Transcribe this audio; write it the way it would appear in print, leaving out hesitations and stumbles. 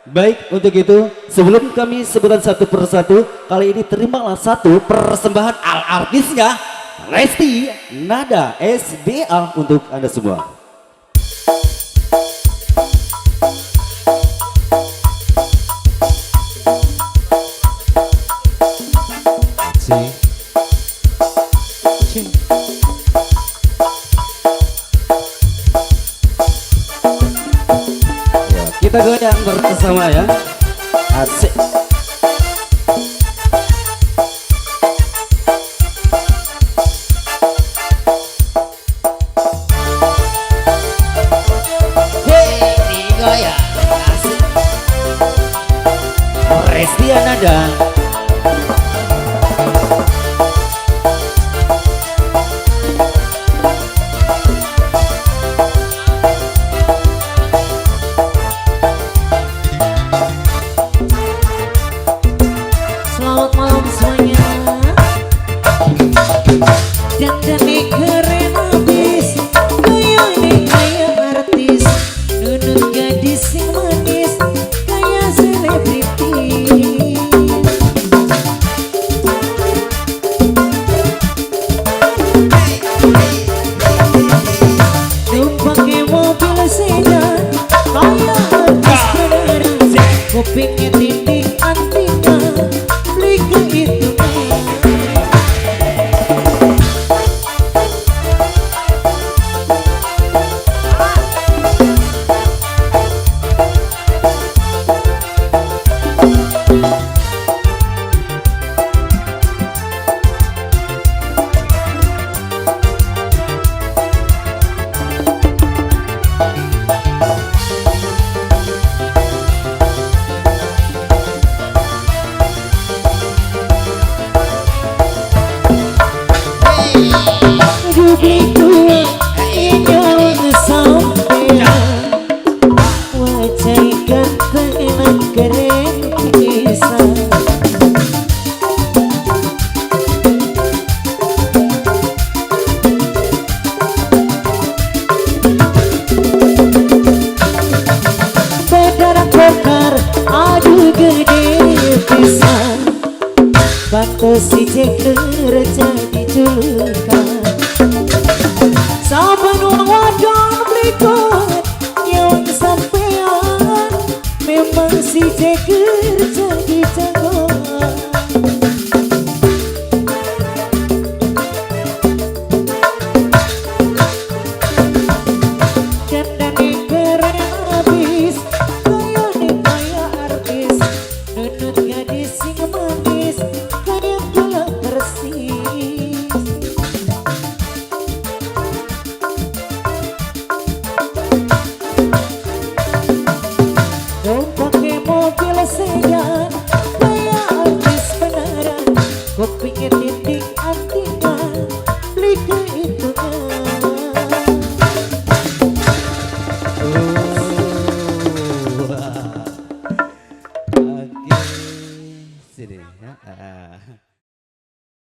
Baik, untuk itu sebelum kami sebutkan satu persatu, kali ini terimalah satu persembahan artisnya Resti Nada SBA untuk Anda semua. Kita goyang bersama ya. Asik. Hey, goyang. Asik. Resti Nada. Selamat malam semuanya. Dandane keren habis, gayane kayak artis, nunut gadis sing manis, kayak selebriti. Numpake mobil sedan, kayak artis beneran, kupingnya tindik antika. Aduh gede pisan, batas si ceker jadi julukan. Saben wong wadon berikut yang sampean, memang si ceker jadi jago.